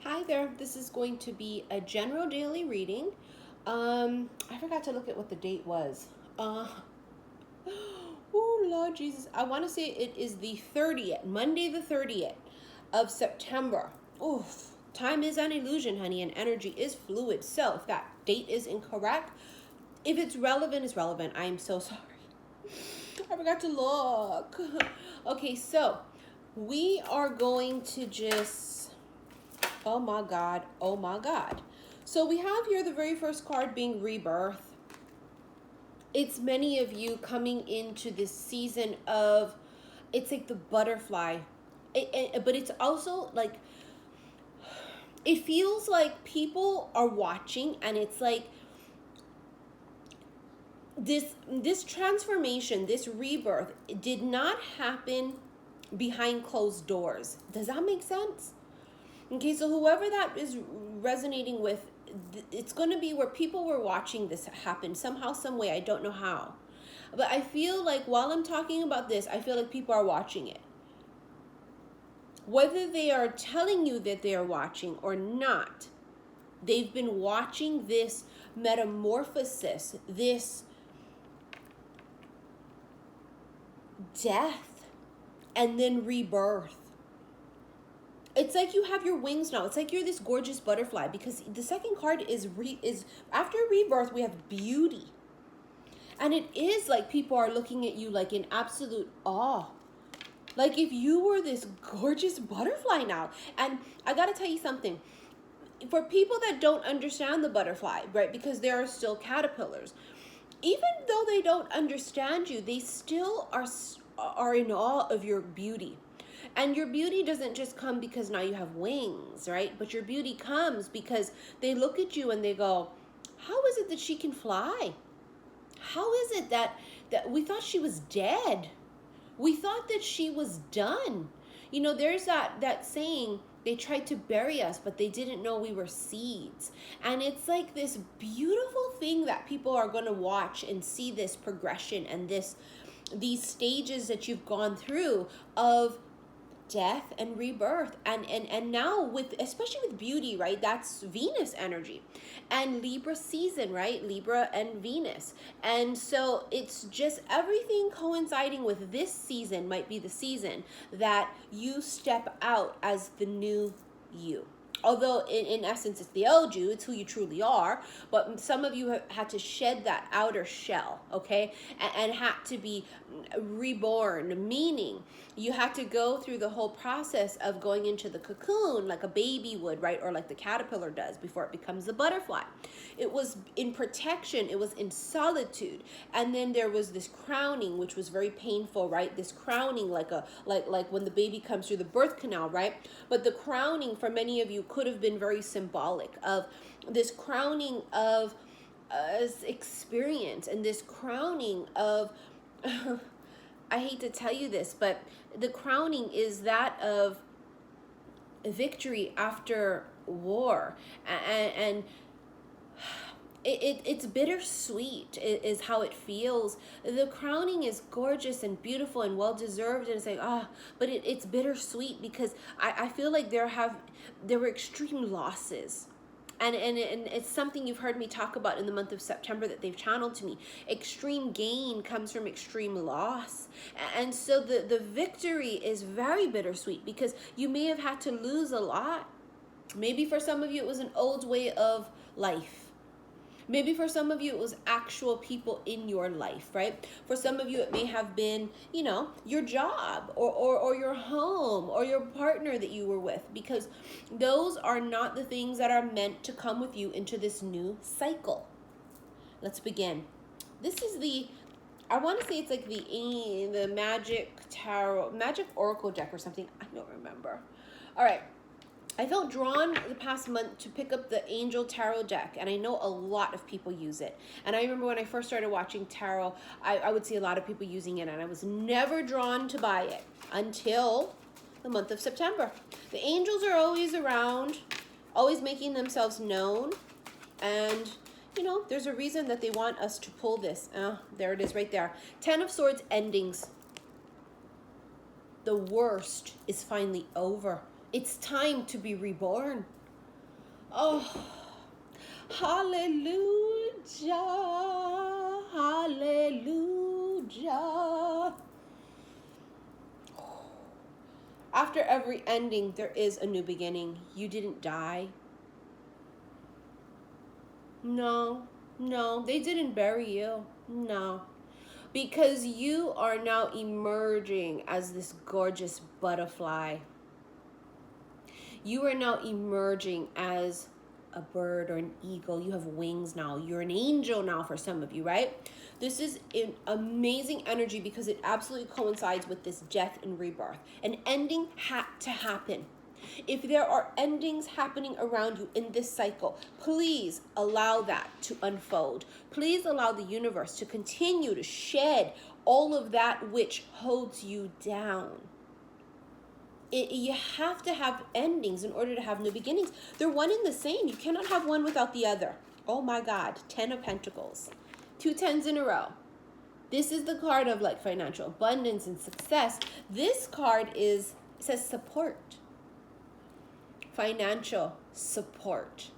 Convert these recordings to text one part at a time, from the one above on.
Hi there, this is going to be a general daily reading. I forgot to look at what the date was. Oh Lord Jesus, I want to say it is the 30th, Monday the 30th of September. Oof, time is an illusion, honey, and energy is fluid. So if that date is incorrect, if it's relevant, it's relevant. I am so sorry. I forgot to look. Okay, so we are going to just... Oh my God. Oh my God. So we have here the very first card being rebirth. It's many of you coming into this season of, it's like the butterfly. But it's also like, it feels like people are watching, and it's like this transformation, this rebirth, it did not happen behind closed doors. Does that make sense? Okay, so whoever that is resonating with, it's going to be where people were watching this happen somehow, some way. I don't know how. But I feel like while I'm talking about this, I feel like people are watching it. Whether they are telling you that they are watching or not, they've been watching this metamorphosis, this death, and then rebirth. It's like you have your wings now. It's like you're this gorgeous butterfly, because the second card is after rebirth, we have beauty. And it is like people are looking at you like in absolute awe. Like if you were this gorgeous butterfly now. And I got to tell you something. For people that don't understand the butterfly, right, because there are still caterpillars, even though they don't understand you, they still are in awe of your beauty. And your beauty doesn't just come because now you have wings, right? But your beauty comes because they look at you and they go, how is it that she can fly? How is it that we thought she was dead? We thought that she was done. You know, there's that saying, they tried to bury us, but they didn't know we were seeds. And it's like this beautiful thing that people are going to watch and see this progression and these stages that you've gone through of death and rebirth, and now with, especially with beauty, right, that's Venus energy, and Libra season, right, Libra and Venus. And so it's just everything coinciding with this season might be the season that you step out as the new you. Although in essence it's the old you, it's who you truly are, but some of you have had to shed that outer shell, okay, and had to be reborn, meaning you had to go through the whole process of going into the cocoon like a baby would, right, or like the caterpillar does before it becomes the butterfly. It was in protection, it was in solitude, and then there was this crowning, which was very painful, right, this crowning like when the baby comes through the birth canal, right? But the crowning for many of you could have been very symbolic of this crowning of experience, and this crowning of I hate to tell you this, but the crowning is that of victory after war, and it's bittersweet is how it feels. The crowning is gorgeous and beautiful and well deserved, and it's like but it's bittersweet because I feel like there were extreme losses. And it's something you've heard me talk about in the month of September that they've channeled to me. Extreme gain comes from extreme loss. And so the victory is very bittersweet because you may have had to lose a lot. Maybe for some of you it was an old way of life. Maybe for some of you it was actual people in your life, right? For some of you it may have been, you know, your job or your home or your partner that you were with, because those are not the things that are meant to come with you into this new cycle. Let's begin. This is I want to say it's like the magic tarot, magic oracle deck or something. I don't remember. All right. I felt drawn the past month to pick up the Angel Tarot deck, and I know a lot of people use it. And I remember when I first started watching tarot, I would see a lot of people using it, and I was never drawn to buy it until the month of September. The angels are always around, always making themselves known, and you know, there's a reason that they want us to pull this. There it is right there. 10 of Swords endings. The worst is finally over. It's time to be reborn. Oh, hallelujah, hallelujah. After every ending, there is a new beginning. You didn't die. No, no, they didn't bury you. No. Because you are now emerging as this gorgeous butterfly. You are now emerging as a bird or an eagle. You have wings now. You're an angel now for some of you, right? This is an amazing energy because it absolutely coincides with this death and rebirth. An ending had to happen. If there are endings happening around you in this cycle, please allow that to unfold. Please allow the universe to continue to shed all of that which holds you down. You have to have endings in order to have new beginnings. They're one and the same. You cannot have one without the other. Oh my God, 10 of Pentacles. 2 10s in a row. This is the card of like financial abundance and success. This card says support. Financial support.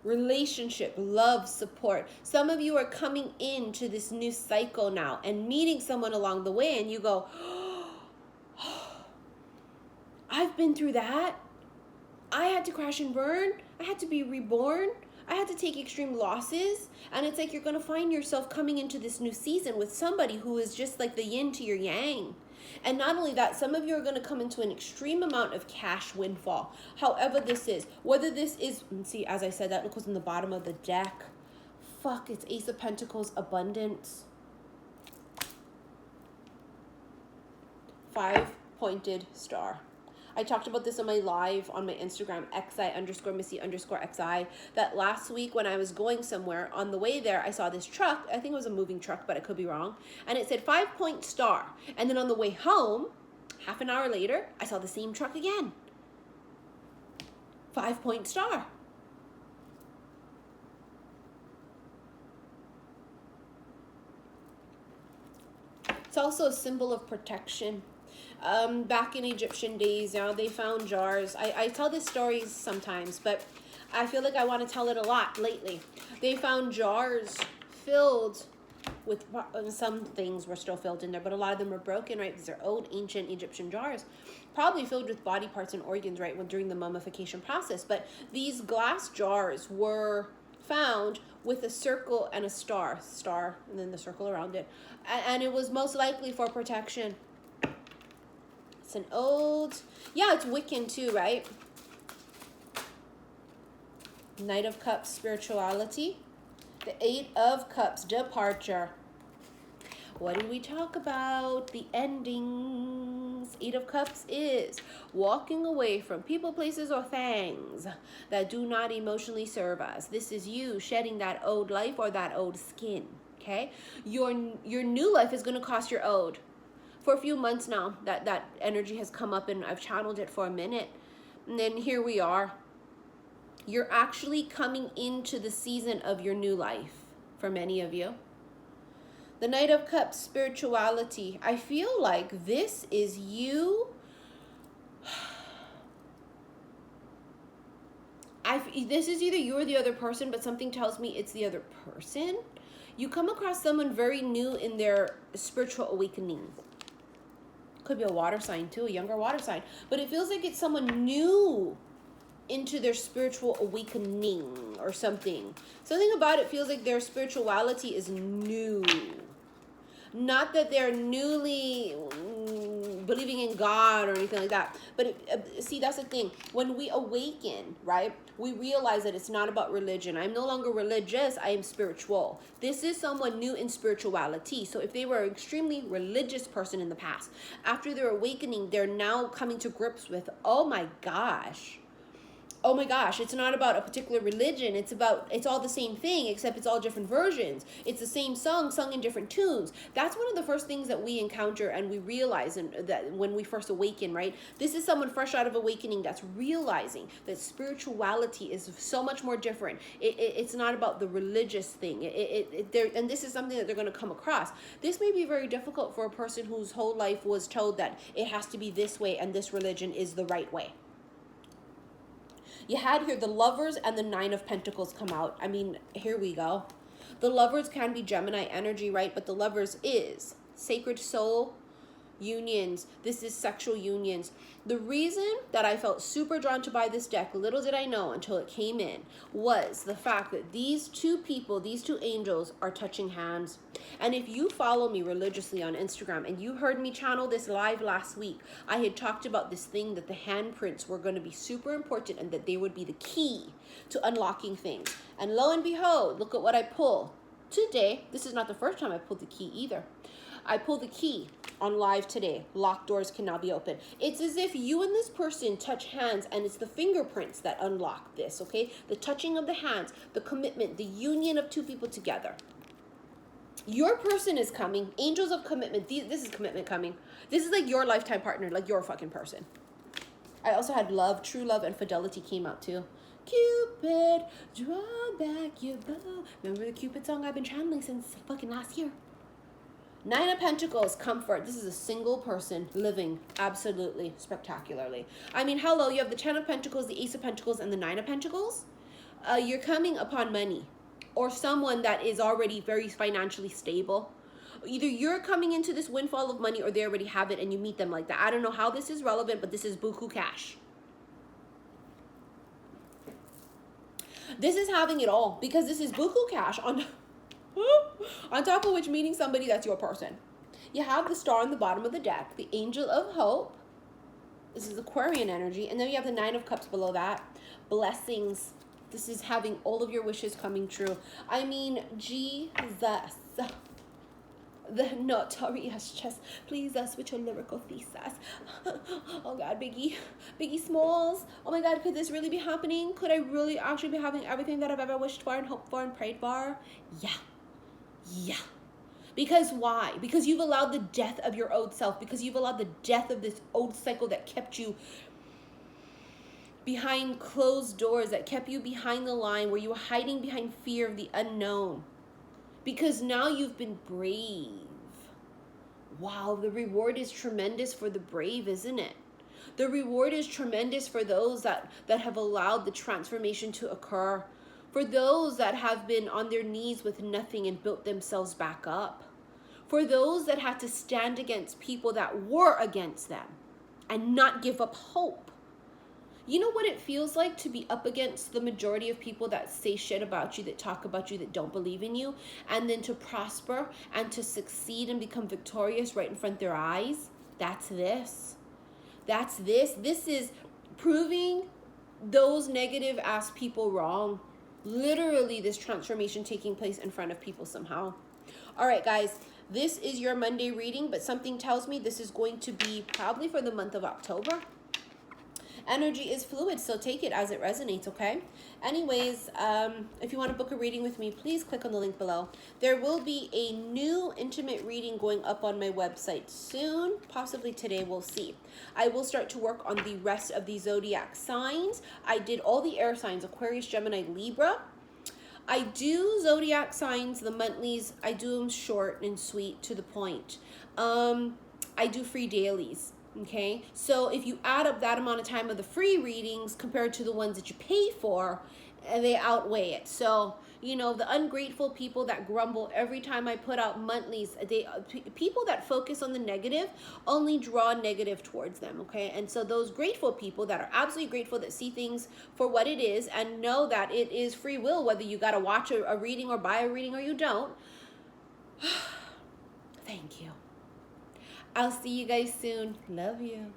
Relationship, love, support. Some of you are coming into this new cycle now and meeting someone along the way and you go, I've been through that. I had to crash and burn. I had to be reborn. I had to take extreme losses. And it's like you're going to find yourself coming into this new season with somebody who is just like the yin to your yang. And not only that, some of you are going to come into an extreme amount of cash windfall. However this is, whether this is, see, as I said, that goes in the bottom of the deck. Fuck, it's Ace of Pentacles, abundance. 5-pointed star. I talked about this on my live on my Instagram, xi_missy_xi, that last week when I was going somewhere, on the way there, I saw this truck. I think it was a moving truck, but I could be wrong. And it said 5-point star. And then on the way home, half an hour later, I saw the same truck again. 5-point star. It's also a symbol of protection. Back in Egyptian days, they found jars. I tell this stories sometimes, but I feel like I want to tell it a lot lately. They found jars filled with, some things were still filled in there, but a lot of them were broken, right? These are old, ancient Egyptian jars, probably filled with body parts and organs, right, during the mummification process. But these glass jars were found with a circle and a star, and then the circle around it. And it was most likely for protection. It's an old, it's Wiccan too, right? Knight of Cups, spirituality. The 8 of Cups, departure. What did we talk about? The endings. 8 of Cups is walking away from people, places, or things that do not emotionally serve us. This is you shedding that old life or that old skin, okay? Your new life is going to cost your old. For a few months now, that energy has come up and I've channeled it for a minute. And then here we are. You're actually coming into the season of your new life for many of you. The Knight of Cups, spirituality. I feel like this is you. This is either you or the other person, but something tells me it's the other person. You come across someone very new in their spiritual awakening. Could be a water sign too, a younger water sign. But it feels like it's someone new into their spiritual awakening or something. Something about it feels like their spirituality is new. Not that they're newly believing in God or anything like that. But see, that's the thing. When we awaken, right, we realize that it's not about religion. I'm no longer religious. I am spiritual. This is someone new in spirituality. So if they were an extremely religious person in the past, after their awakening, they're now coming to grips with, oh my gosh, it's not about a particular religion. It's all the same thing, except it's all different versions. It's the same song sung in different tunes. That's one of the first things that we encounter and we realize that when we first awaken, right? This is someone fresh out of awakening that's realizing that spirituality is so much more different. It's not about the religious thing. And this is something that they're going to come across. This may be very difficult for a person whose whole life was told that it has to be this way and this religion is the right way. You had here the Lovers and the Nine of Pentacles come out. I mean, here we go. The Lovers can be Gemini energy, right? But the Lovers is sacred soul unions. This is sexual unions. The reason that I felt super drawn to buy this deck, little did I know until it came in, was the fact that these two people, these two angels, are touching hands. And if you follow me religiously on Instagram and you heard me channel this live last week, I had talked about this thing that the handprints were going to be super important and that they would be the key to unlocking things. And lo and behold, look at what I pull today. This is not the first time I pulled the key either. I pulled the key on live today. Locked doors can now be opened. It's as if you and this person touch hands, and it's the fingerprints that unlock this, okay? The touching of the hands, the commitment, the union of two people together. Your person is coming. Angels of commitment. This is commitment coming. This is like your lifetime partner, like your fucking person. I also had love, true love, and fidelity came out too. Cupid, draw back your bow. Remember the Cupid song I've been channeling since fucking last year? Nine of Pentacles, comfort. This is a single person living absolutely spectacularly. I mean, hello, you have the Ten of Pentacles, the Ace of Pentacles, and the Nine of Pentacles. You're coming upon money or someone that is already very financially stable. Either you're coming into this windfall of money or they already have it and you meet them like that. I don't know how this is relevant, but this is buku cash. This is having it all because this is buku cash on top of which meeting somebody that's your person. You have the Star on the bottom of the deck, the Angel of Hope. This is Aquarian energy. And then you have the Nine of Cups below that. Blessings. This is having all of your wishes coming true. I mean, Jesus. The notorious chest. Please us with your lyrical thesis. Oh God, Biggie Smalls. Oh my God, could this really be happening? Could I really actually be having everything that I've ever wished for and hoped for and prayed for? Yeah. Because why? Because you've allowed the death of your old self. Because you've allowed the death of this old cycle that kept you behind closed doors, that kept you behind the line, where you were hiding behind fear of the unknown. Because now you've been brave. Wow, the reward is tremendous for the brave, isn't it? The reward is tremendous for those that have allowed the transformation to occur. For those that have been on their knees with nothing and built themselves back up. For those that had to stand against people that were against them and not give up hope. You know what it feels like to be up against the majority of people that say shit about you, that talk about you, that don't believe in you, and then to prosper and to succeed and become victorious right in front of their eyes? That's this. That's this. This is proving those negative ass people wrong. Literally this transformation taking place in front of people somehow. All right, guys, this is your Monday reading, but something tells me this is going to be probably for the month of October. Energy is fluid, so take it as it resonates, okay? Anyways, if you want to book a reading with me, please click on the link below. There will be a new intimate reading going up on my website soon, possibly today, we'll see. I will start to work on the rest of the zodiac signs. I did all the air signs, Aquarius, Gemini, Libra. I do zodiac signs, the monthlies, I do them short and sweet, to the point. I do free dailies. Okay, so if you add up that amount of time of the free readings compared to the ones that you pay for, they outweigh it. So, you know, the ungrateful people that grumble every time I put out monthlies, people that focus on the negative only draw negative towards them, okay? And so those grateful people that are absolutely grateful, that see things for what it is and know that it is free will, whether you got to watch a reading or buy a reading or you don't. Thank you. I'll see you guys soon. Love you.